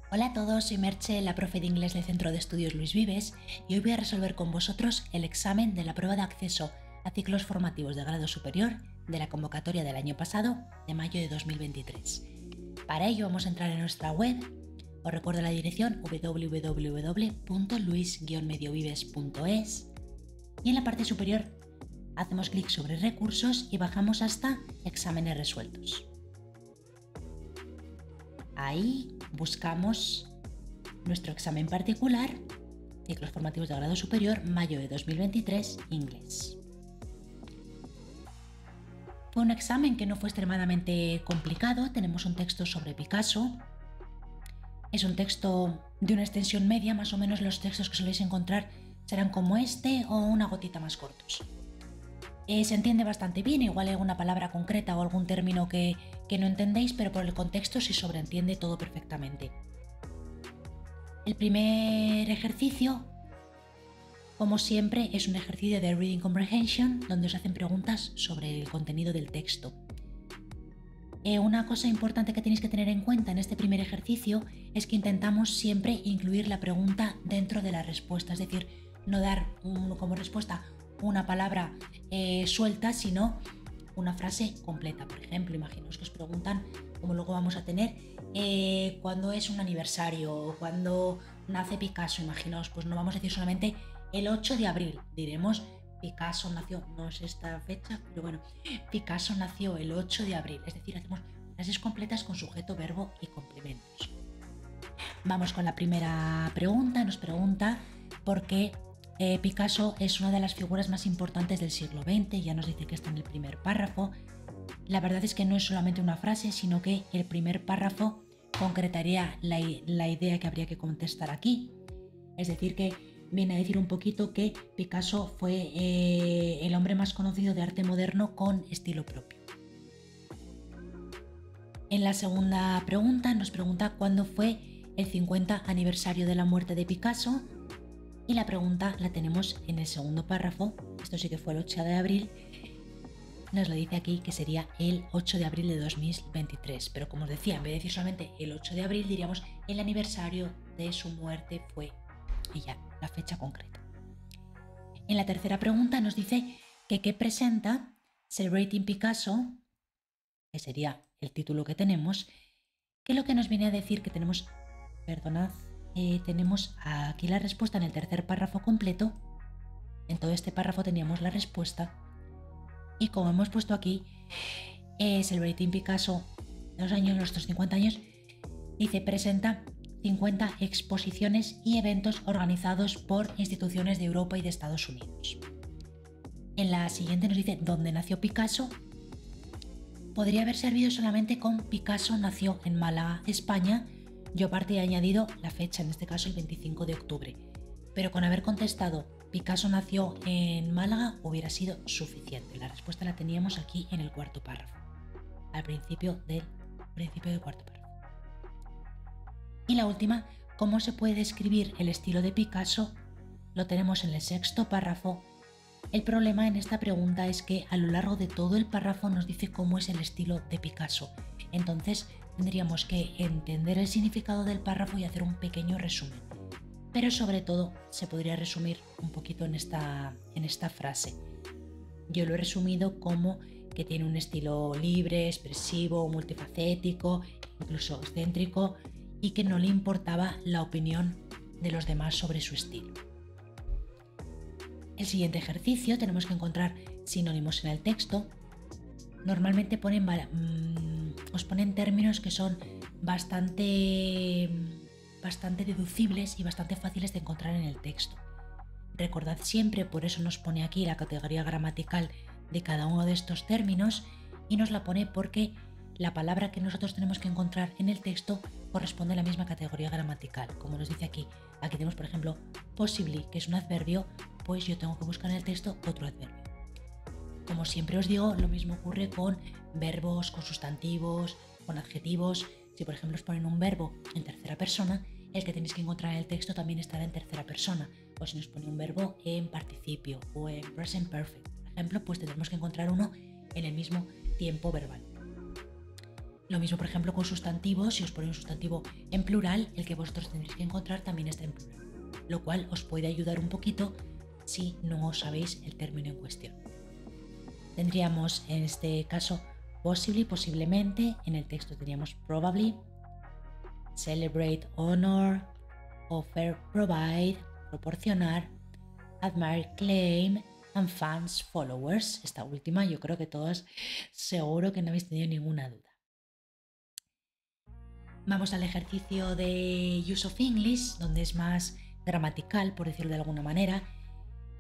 Hola a todos, soy Merche, la profe de inglés del Centro de Estudios Luis Vives, y hoy voy a resolver con vosotros el examen de la prueba de acceso a ciclos formativos de grado superior de la convocatoria del año pasado, de mayo de 2023. Para ello vamos a entrar en nuestra web. Os recuerdo la dirección www.luis-mediovives.es y en la parte superior hacemos clic sobre recursos y bajamos hasta exámenes resueltos. Ahí buscamos nuestro examen particular, ciclos formativos de grado superior, mayo de 2023, inglés. Fue un examen que no fue extremadamente complicado. Tenemos un texto sobre Picasso. Es un texto de una extensión media, más o menos los textos que soléis encontrar serán como este o una gotita más cortos. Se entiende bastante bien, igual hay alguna palabra concreta o algún término que no entendéis, pero por el contexto se sobreentiende todo perfectamente. El primer ejercicio, como siempre, es un ejercicio de Reading Comprehension, donde os hacen preguntas sobre el contenido del texto. Una cosa importante que tenéis que tener en cuenta en este primer ejercicio es que intentamos siempre incluir la pregunta dentro de la respuesta, es decir, no dar como respuesta una palabra suelta, sino una frase completa. Por ejemplo, imaginaos que os preguntan, como luego vamos a tener, cuándo es un aniversario o cuándo nace Picasso. Imaginaos, pues no vamos a decir solamente el 8 de abril, diremos Picasso nació, no es esta fecha, pero bueno, Picasso nació el 8 de abril, es decir, hacemos frases completas con sujeto, verbo y complementos. Vamos con la primera pregunta, nos pregunta por qué Picasso es una de las figuras más importantes del siglo XX, ya nos dice que está en el primer párrafo. La verdad es que no es solamente una frase, sino que el primer párrafo concretaría la idea que habría que contestar aquí. Es decir, que viene a decir un poquito que Picasso fue el hombre más conocido de arte moderno con estilo propio. En la segunda pregunta nos pregunta cuándo fue el 50 aniversario de la muerte de Picasso. Y la pregunta la tenemos en el segundo párrafo, esto sí que fue el 8 de abril, nos lo dice aquí que sería el 8 de abril de 2023, pero como os decía, en vez de decir solamente el 8 de abril, diríamos el aniversario de su muerte fue, y ya, la fecha concreta. En la tercera pregunta nos dice que qué presenta Celebrating Picasso, que sería el título que tenemos, que lo que nos viene a decir que tenemos, perdonad, tenemos aquí la respuesta en el tercer párrafo completo. En todo este párrafo teníamos la respuesta y como hemos puesto aquí, Celebrating Picasso, nuestros 50 años, dice presenta 50 exposiciones y eventos organizados por instituciones de Europa y de Estados Unidos. En la siguiente nos dice dónde nació Picasso. Podría haber servido solamente con Picasso nació en Málaga, España. Yo aparte he añadido la fecha, en este caso el 25 de octubre, pero con haber contestado Picasso nació en Málaga hubiera sido suficiente. La respuesta la teníamos aquí en el cuarto párrafo, al principio del cuarto párrafo. Y la última, ¿cómo se puede describir el estilo de Picasso? Lo tenemos en el sexto párrafo. El problema en esta pregunta es que a lo largo de todo el párrafo nos dice cómo es el estilo de Picasso. Entonces tendríamos que entender el significado del párrafo y hacer un pequeño resumen. Pero sobre todo se podría resumir un poquito en esta frase. Yo lo he resumido como que tiene un estilo libre, expresivo, multifacético, incluso excéntrico, y que no le importaba la opinión de los demás sobre su estilo. El siguiente ejercicio tenemos que encontrar sinónimos en el texto. Normalmente os ponen términos que son bastante deducibles y bastante fáciles de encontrar en el texto. Recordad siempre, por eso nos pone aquí la categoría gramatical de cada uno de estos términos y nos la pone porque la palabra que nosotros tenemos que encontrar en el texto corresponde a la misma categoría gramatical. Como nos dice aquí, tenemos por ejemplo possibly, que es un adverbio, pues yo tengo que buscar en el texto otro adverbio. Como siempre os digo, lo mismo ocurre con verbos, con sustantivos, con adjetivos. Si por ejemplo os ponen un verbo en tercera persona, el que tenéis que encontrar en el texto también estará en tercera persona. O si nos pone un verbo en participio o en present perfect, por ejemplo, pues tendremos que encontrar uno en el mismo tiempo verbal. Lo mismo, por ejemplo, con sustantivos. Si os pone un sustantivo en plural, el que vosotros tendréis que encontrar también está en plural, lo cual os puede ayudar un poquito si no sabéis el término en cuestión. Tendríamos en este caso possibly, posiblemente. En el texto teníamos probably, celebrate, honor, offer, provide, proporcionar, admire, claim, and fans, followers. Esta última yo creo que todas seguro que no habéis tenido ninguna duda. Vamos al ejercicio de Use of English, donde es más gramatical, por decirlo de alguna manera.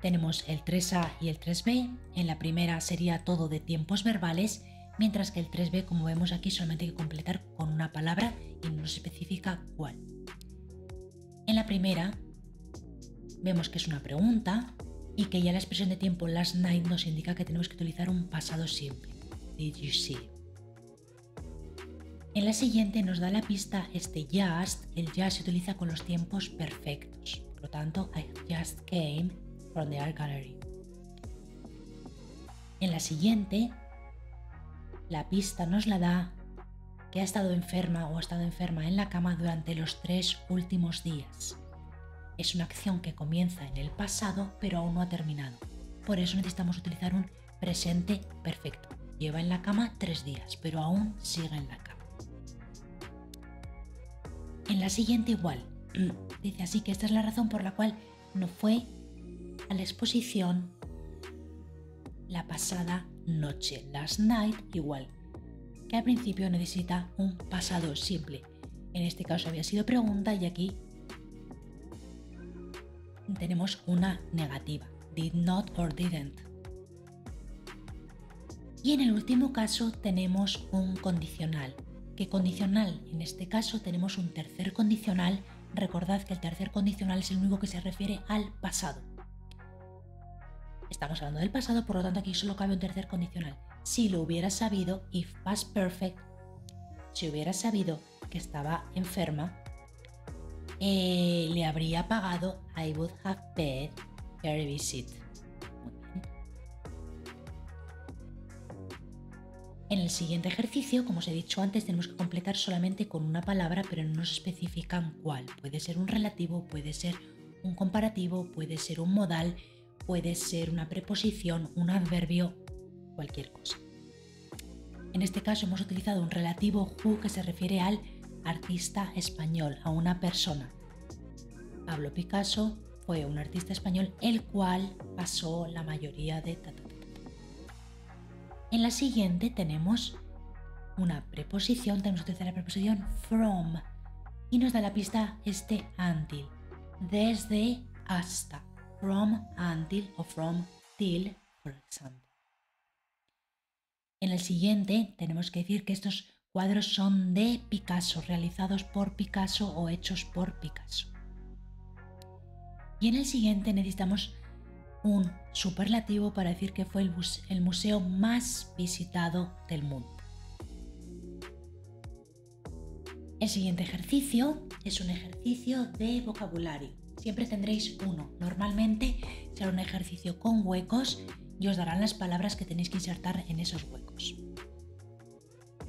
Tenemos el 3A y el 3B. En la primera sería todo de tiempos verbales, mientras que el 3B, como vemos aquí, solamente hay que completar con una palabra y no se especifica cuál. En la primera vemos que es una pregunta y que ya la expresión de tiempo last night nos indica que tenemos que utilizar un pasado simple. Did you see? En la siguiente nos da la pista este just. El just se utiliza con los tiempos perfectos. Por lo tanto, I just came from the art gallery. En la siguiente, la pista nos la da que ha estado enferma o ha estado enferma en la cama durante los 3 últimos días. Es una acción que comienza en el pasado pero aún no ha terminado. Por eso necesitamos utilizar un presente perfecto. Lleva en la cama 3 días, pero aún sigue en la cama. En la siguiente igual. Dice así que esta es la razón por la cual no fue a la exposición la pasada noche. Last night igual, que al principio necesita un pasado simple. En este caso había sido pregunta y aquí tenemos una negativa. Did not or didn't. Y en el último caso tenemos un condicional. ¿Qué condicional? En este caso tenemos un tercer condicional. Recordad que el tercer condicional es el único que se refiere al pasado. Estamos hablando del pasado, por lo tanto aquí solo cabe un tercer condicional. Si lo hubiera sabido, if past perfect, si hubiera sabido que estaba enferma, le habría pagado, I would have paid her a visit. Muy bien. En el siguiente ejercicio, como os he dicho antes, tenemos que completar solamente con una palabra, pero no nos especifican cuál. Puede ser un relativo, puede ser un comparativo, puede ser un modal, puede ser una preposición, un adverbio, cualquier cosa. En este caso hemos utilizado un relativo who que se refiere al artista español, a una persona. Pablo Picasso fue un artista español el cual pasó la mayoría de... En la siguiente tenemos una preposición, tenemos que utilizar la preposición from y nos da la pista este until, desde hasta, from, until o from, till, por ejemplo. En el siguiente tenemos que decir que estos cuadros son de Picasso, realizados por Picasso o hechos por Picasso. Y en el siguiente necesitamos un superlativo para decir que fue el museo más visitado del mundo. El siguiente ejercicio es un ejercicio de vocabulario. Siempre tendréis uno. Normalmente será un ejercicio con huecos y os darán las palabras que tenéis que insertar en esos huecos.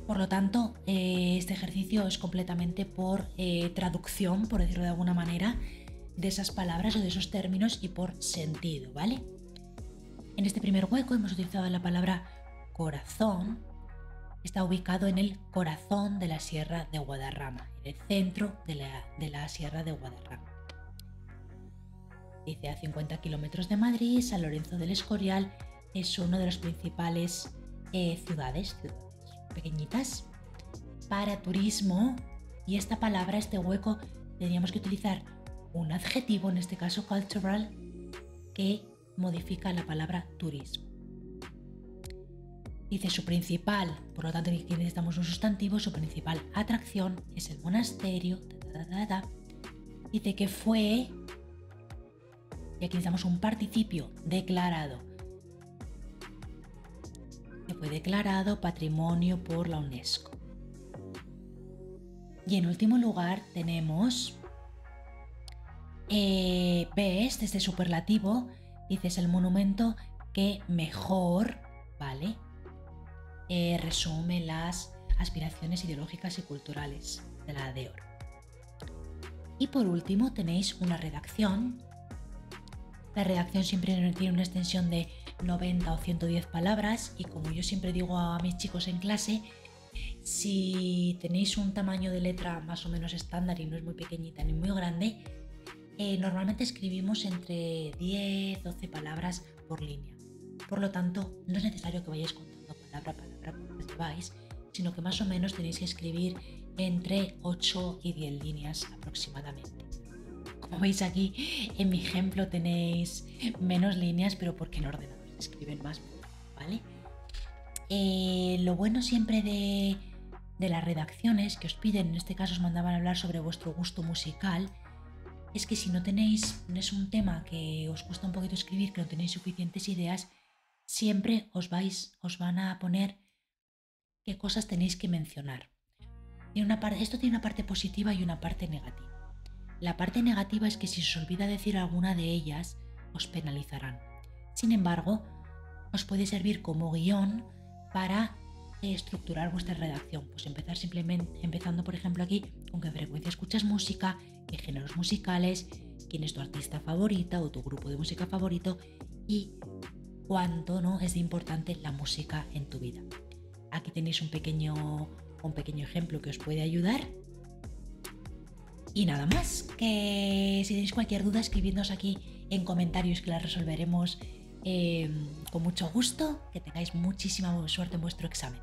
Por lo tanto, este ejercicio es completamente por traducción, por decirlo de alguna manera, de esas palabras o de esos términos y por sentido, ¿vale? En este primer hueco hemos utilizado la palabra corazón. Está ubicado en el corazón de la Sierra de Guadarrama, en el centro de la Sierra de Guadarrama. Dice, a 50 kilómetros de Madrid, San Lorenzo del Escorial es una de las principales ciudades pequeñitas para turismo, y esta palabra, este hueco, tendríamos que utilizar un adjetivo, en este caso cultural, que modifica la palabra turismo. Dice su principal, por lo tanto aquí necesitamos un sustantivo, su principal atracción es el monasterio, dice que fue, y aquí necesitamos un participio declarado, que fue declarado patrimonio por la UNESCO. Y en último lugar tenemos best, este superlativo, dice es el monumento que mejor, ¿vale? Resume las aspiraciones ideológicas y culturales de la Edad de Oro. Y por último tenéis una redacción. La redacción siempre tiene una extensión de 90 o 110 palabras y como yo siempre digo a mis chicos en clase, si tenéis un tamaño de letra más o menos estándar y no es muy pequeñita ni muy grande, normalmente escribimos entre 10-12 palabras por línea. Por lo tanto, no es necesario que vayáis contando palabra a palabra cuando lleváis, sino que más o menos tenéis que escribir entre 8 y 10 líneas aproximadamente. Como veis aquí, en mi ejemplo tenéis menos líneas, pero porque en ordenador se escriben más, ¿vale? Lo bueno siempre de las redacciones que os piden, en este caso os mandaban a hablar sobre vuestro gusto musical, es que si no es un tema que os cuesta un poquito escribir, que no tenéis suficientes ideas, siempre os van a poner qué cosas tenéis que mencionar. Esto tiene una parte positiva y una parte negativa. La parte negativa es que si os olvida decir alguna de ellas, os penalizarán. Sin embargo, os puede servir como guión para estructurar vuestra redacción. Pues empezando por ejemplo aquí con qué frecuencia escuchas música, qué géneros musicales, quién es tu artista favorita o tu grupo de música favorito y cuánto no es importante la música en tu vida. Aquí tenéis un pequeño ejemplo que os puede ayudar. Y nada más, que si tenéis cualquier duda escribidnos aquí en comentarios que la resolveremos con mucho gusto. Que tengáis muchísima suerte en vuestro examen.